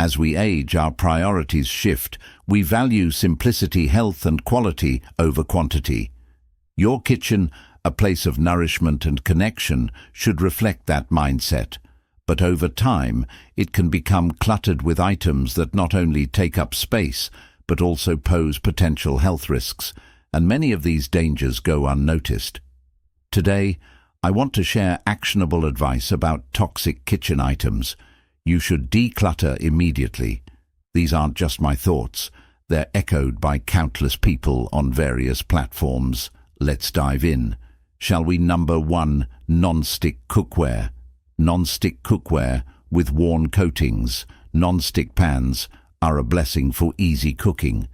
As we age, our priorities shift. We value simplicity, health, and quality over quantity. Your kitchen, a place of nourishment and connection, should reflect that mindset. But over time, it can become cluttered with items that not only take up space, but also pose potential health risks, and many of these dangers go unnoticed. Today, I want to share actionable advice about toxic kitchen items. You should declutter immediately. These aren't just my thoughts. They're echoed by countless people on various platforms. Let's dive in. Shall we? Number 1. Non-stick cookware. Non-stick cookware with worn coatings. Non-stick pans are a blessing for easy cooking,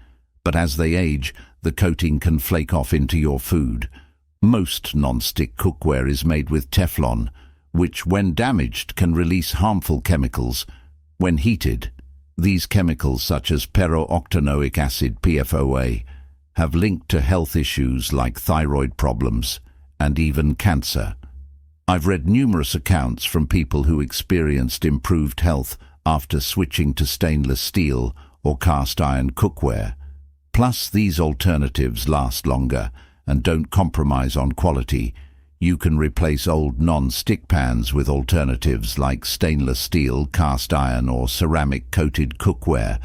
but as they age, the coating can flake off into your food. Most non-stick cookware is made with Teflon, which, when damaged, can release harmful chemicals. When heated, these chemicals, such as para-octanoic acid (PFOA), have linked to health issues like thyroid problems and even cancer. I've read numerous accounts from people who experienced improved health after switching to stainless steel or cast iron cookware. Plus, these alternatives last longer and don't compromise on quality. You can replace old non-stick pans with alternatives like stainless steel, cast iron, or ceramic-coated cookware.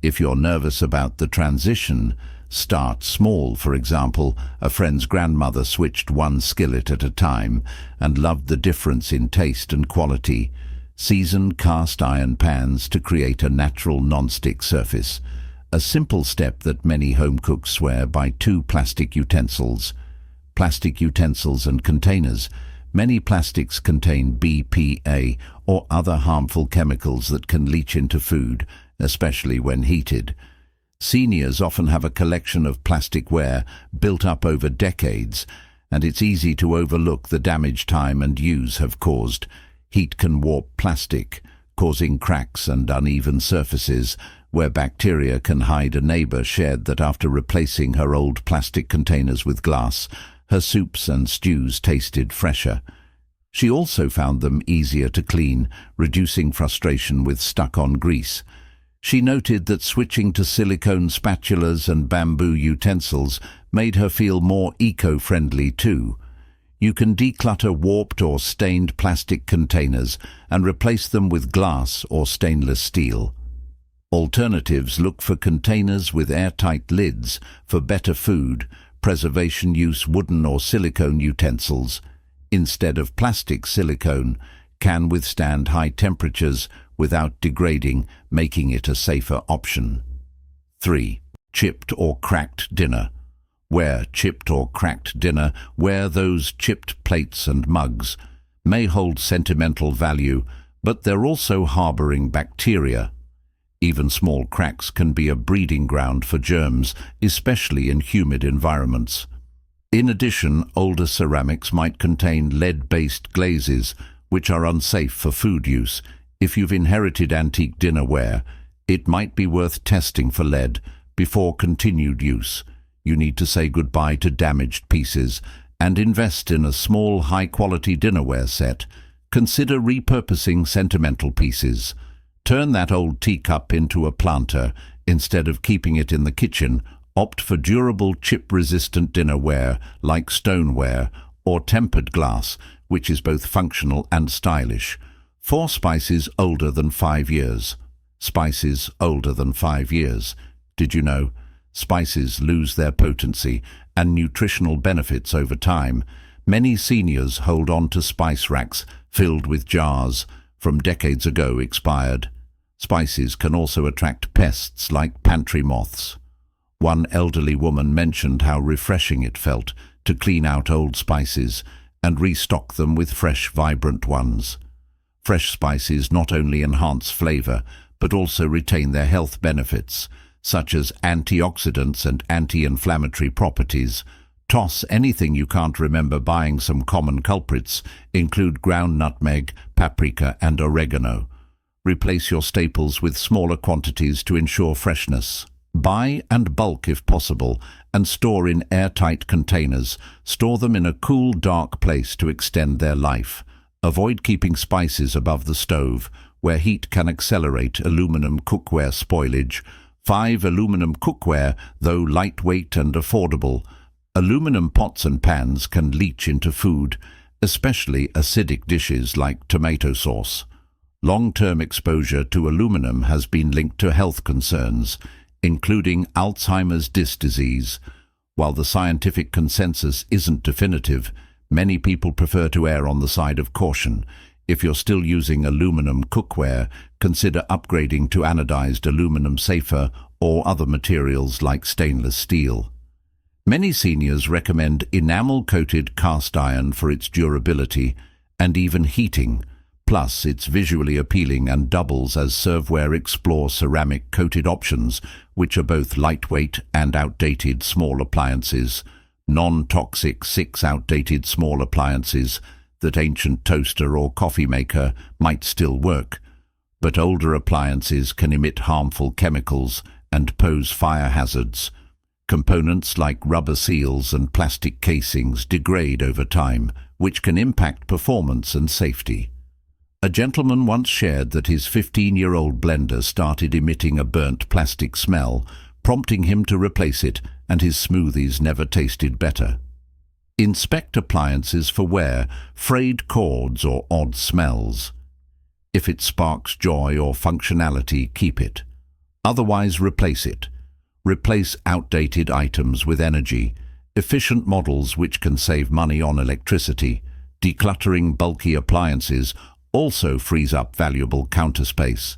If you're nervous about the transition, start small. For example, a friend's grandmother switched one skillet at a time and loved the difference in taste and quality. Season cast iron pans to create a natural non-stick surface. A simple step that many home cooks swear by. 2. Plastic utensils. Plastic utensils and containers. Many plastics contain BPA or other harmful chemicals that can leach into food, especially when heated. Seniors often have a collection of plasticware built up over decades, and it's easy to overlook the damage time and use have caused. Heat can warp plastic, causing cracks and uneven surfaces, where bacteria can hide. A neighbor shared that after replacing her old plastic containers with glass, her soups and stews tasted fresher. She also found them easier to clean, reducing frustration with stuck-on grease. She noted that switching to silicone spatulas and bamboo utensils made her feel more eco-friendly too. You can declutter warped or stained plastic containers and replace them with glass or stainless steel. Alternatives: look for containers with airtight lids for better food preservation. Use wooden or silicone utensils instead of plastic. Silicone can withstand high temperatures without degrading, making it a safer option. 3. Chipped or cracked dinner. Where chipped or cracked dinner, where those chipped plates and mugs may hold sentimental value, but they're also harboring bacteria. Even small cracks can be a breeding ground for germs, especially in humid environments. In addition, older ceramics might contain lead-based glazes, which are unsafe for food use. If you've inherited antique dinnerware, it might be worth testing for lead before continued use. You need to say goodbye to damaged pieces and invest in a small, high-quality dinnerware set. Consider repurposing sentimental pieces. Turn that old teacup into a planter instead of keeping it in the kitchen. Opt for durable, chip-resistant dinnerware like stoneware or tempered glass, which is both functional and stylish. 4. Spices older than 5 years. Spices older than 5 years. Did you know? Spices lose their potency and nutritional benefits over time. Many seniors hold on to spice racks filled with jars from decades ago expired. Spices can also attract pests like pantry moths. One elderly woman mentioned how refreshing it felt to clean out old spices and restock them with fresh, vibrant ones. Fresh spices not only enhance flavor, but also retain their health benefits, such as antioxidants and anti-inflammatory properties. Toss anything you can't remember buying. Some common culprits include ground nutmeg, paprika, and oregano. Replace your staples with smaller quantities to ensure freshness. Buy and bulk if possible, and store in airtight containers. Store them in a cool, dark place to extend their life. Avoid keeping spices above the stove, where heat can accelerate aluminum cookware spoilage. 5. Aluminum cookware, though lightweight and affordable. Aluminum pots and pans can leach into food, especially acidic dishes like tomato sauce. Long-term exposure to aluminum has been linked to health concerns, including Alzheimer's disease. While the scientific consensus isn't definitive, many people prefer to err on the side of caution. If you're still using aluminum cookware, consider upgrading to anodized aluminum safer or other materials like stainless steel. Many seniors recommend enamel-coated cast iron for its durability and even heating. Plus, it's visually appealing and doubles as serveware. Explore ceramic-coated options, which are both lightweight and outdated small appliances. Non-toxic 6 outdated small appliances that ancient toaster or coffee maker might still work, but older appliances can emit harmful chemicals and pose fire hazards. Components like rubber seals and plastic casings degrade over time, which can impact performance and safety. A gentleman once shared that his 15-year-old blender started emitting a burnt plastic smell, prompting him to replace it, and his smoothies never tasted better. Inspect appliances for wear, frayed cords, or odd smells. If it sparks joy or functionality, keep it. Otherwise, replace it. Replace outdated items with energy-efficient models which can save money on electricity. Decluttering bulky appliances also frees up valuable counter space.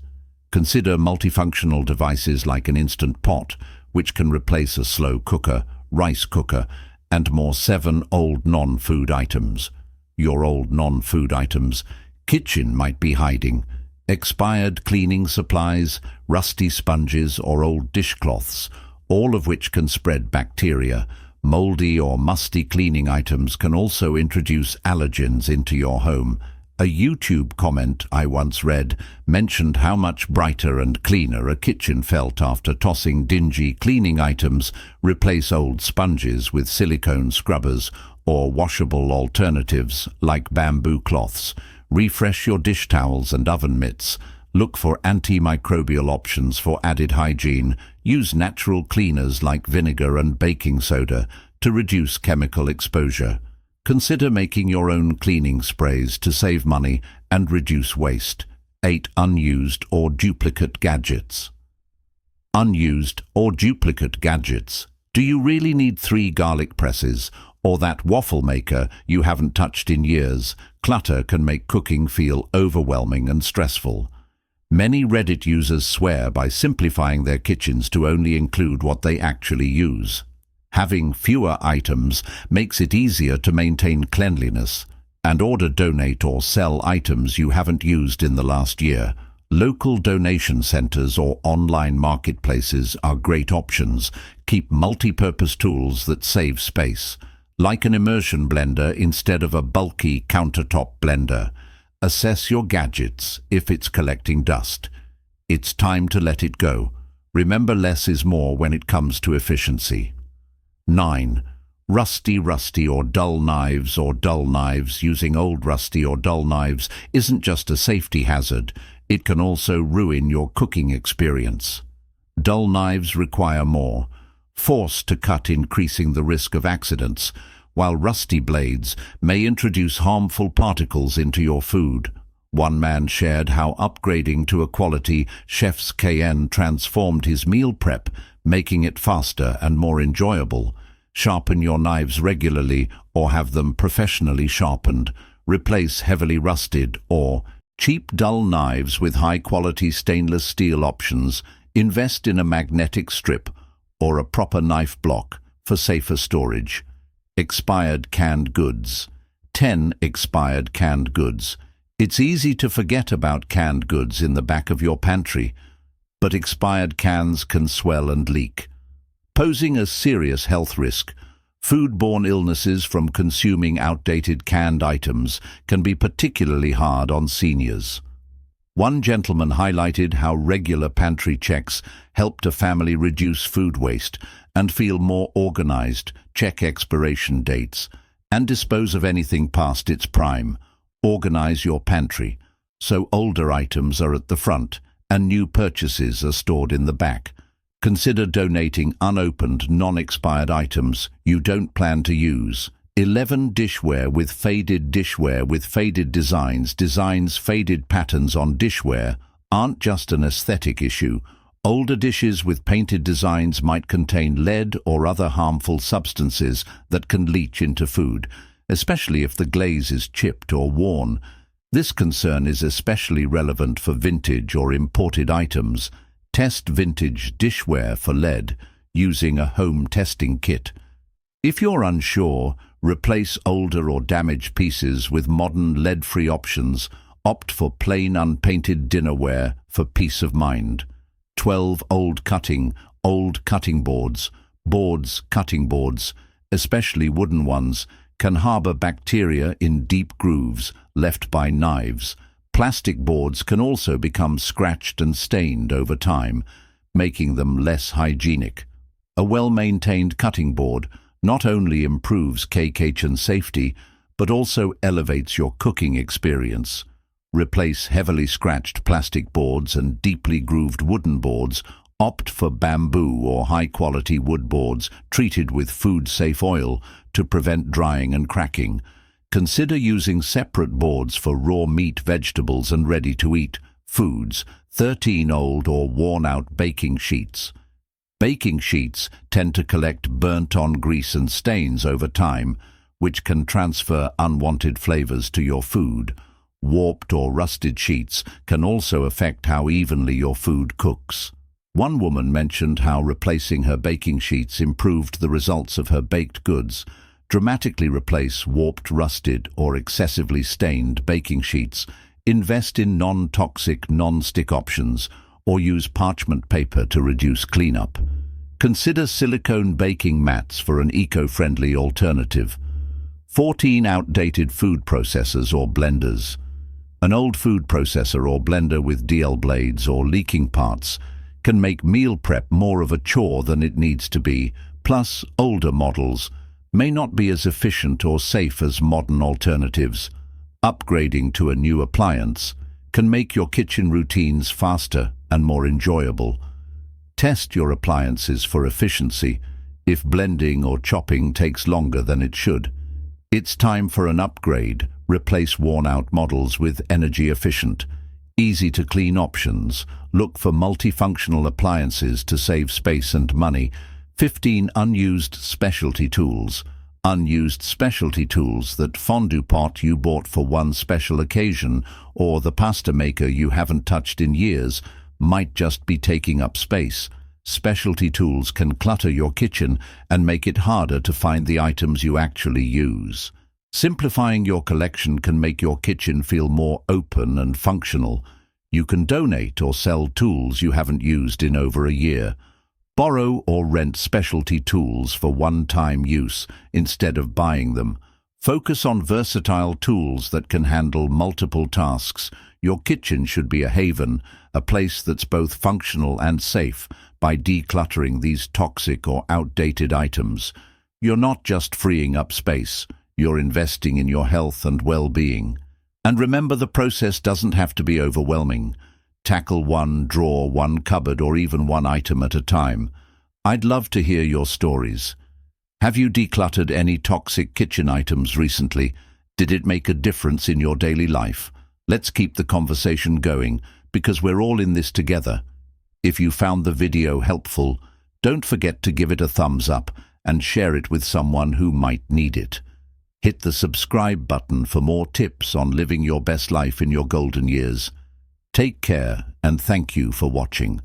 Consider multifunctional devices like an instant pot, which can replace a slow cooker, rice cooker, and more. 7 old non-food items. Your old non-food items kitchen might be hiding. Expired cleaning supplies, rusty sponges, or old dishcloths, all of which can spread bacteria. Moldy or musty cleaning items can also introduce allergens into your home. A YouTube comment I once read mentioned how much brighter and cleaner a kitchen felt after tossing dingy cleaning items. Replace old sponges with silicone scrubbers or washable alternatives like bamboo cloths. Refresh your dish towels and oven mitts. Look for antimicrobial options for added hygiene. Use natural cleaners like vinegar and baking soda to reduce chemical exposure. Consider making your own cleaning sprays to save money and reduce waste. 8 unused or duplicate gadgets. Unused or duplicate gadgets. Do you really need 3 garlic presses or that waffle maker you haven't touched in years? Clutter can make cooking feel overwhelming and stressful. Many Reddit users swear by simplifying their kitchens to only include what they actually use. Having fewer items makes it easier to maintain cleanliness and donate or sell items you haven't used in the last year. Local donation centers or online marketplaces are great options. Keep multi-purpose tools that save space, like an immersion blender instead of a bulky countertop blender. Assess your gadgets if it's collecting dust. It's time to let it go. Remember, less is more when it comes to efficiency. 9. Rusty or dull knives Using old rusty or dull knives isn't just a safety hazard, it can also ruin your cooking experience. Dull knives require more force to cut, increasing the risk of accidents, while rusty blades may introduce harmful particles into your food. One man shared how upgrading to a quality chef's KN transformed his meal prep, making it faster and more enjoyable. Sharpen your knives regularly or have them professionally sharpened. Replace heavily rusted or cheap dull knives with high-quality stainless steel options. Invest in a magnetic strip or a proper knife block for safer storage. Expired canned goods. 10 expired canned goods. It's easy to forget about canned goods in the back of your pantry, but expired cans can swell and leak, posing a serious health risk. Foodborne illnesses from consuming outdated canned items can be particularly hard on seniors. One gentleman highlighted how regular pantry checks helped a family reduce food waste and feel more organized. Check expiration dates and dispose of anything past its prime. Organize your pantry. so older items are at the front and new purchases are stored in the back. Consider donating unopened, non-expired items you don't plan to use. 11 dishware with faded designs. Faded patterns on dishware aren't just an aesthetic issue. Older dishes with painted designs might contain lead or other harmful substances that can leach into food, especially if the glaze is chipped or worn. This concern is especially relevant for vintage or imported items. Test vintage dishware for lead using a home testing kit. If you're unsure, replace older or damaged pieces with modern lead-free options. Opt for plain unpainted dinnerware for peace of mind. 12 cutting boards. Cutting boards, especially wooden ones, can harbor bacteria in deep grooves left by knives. Plastic boards can also become scratched and stained over time, making them less hygienic. A well-maintained cutting board not only improves kitchen safety, but also elevates your cooking experience. Replace heavily scratched plastic boards and deeply grooved wooden boards. Opt for bamboo or high-quality wood boards treated with food-safe oil to prevent drying and cracking. Consider using separate boards for raw meat, vegetables, and ready-to-eat foods. 13 old or worn-out baking sheets. Baking sheets tend to collect burnt-on grease and stains over time, which can transfer unwanted flavors to your food. Warped or rusted sheets can also affect how evenly your food cooks. One woman mentioned how replacing her baking sheets improved the results of her baked goods. Dramatically replace warped, rusted, or excessively stained baking sheets. Invest in non-toxic, non-stick options, or use parchment paper to reduce cleanup. Consider silicone baking mats for an eco-friendly alternative. 14 outdated food processors or blenders. An old food processor or blender with DL blades or leaking parts can make meal prep more of a chore than it needs to be. Plus, older models may not be as efficient or safe as modern alternatives. Upgrading to a new appliance can make your kitchen routines faster and more enjoyable. Test your appliances for efficiency. If blending or chopping takes longer than it should, it's time for an upgrade. Replace worn-out models with energy-efficient, easy-to-clean options. Look for multifunctional appliances to save space and money. 15 unused specialty tools. Unused specialty tools. That fondue pot you bought for one special occasion, or the pasta maker you haven't touched in years, might just be taking up space. Specialty tools can clutter your kitchen and make it harder to find the items you actually use. Simplifying your collection can make your kitchen feel more open and functional. You can donate or sell tools you haven't used in over a year. Borrow or rent specialty tools for one-time use instead of buying them. Focus on versatile tools that can handle multiple tasks. Your kitchen should be a haven, a place that's both functional and safe. By decluttering these toxic or outdated items, you're not just freeing up space, you're investing in your health and well-being. And remember, the process doesn't have to be overwhelming. Tackle one drawer, one cupboard, or even one item at a time. I'd love to hear your stories. Have you decluttered any toxic kitchen items recently? Did it make a difference in your daily life? Let's keep the conversation going, because we're all in this together. If you found the video helpful, don't forget to give it a thumbs up and share it with someone who might need it. Hit the subscribe button for more tips on living your best life in your golden years. Take care, and thank you for watching.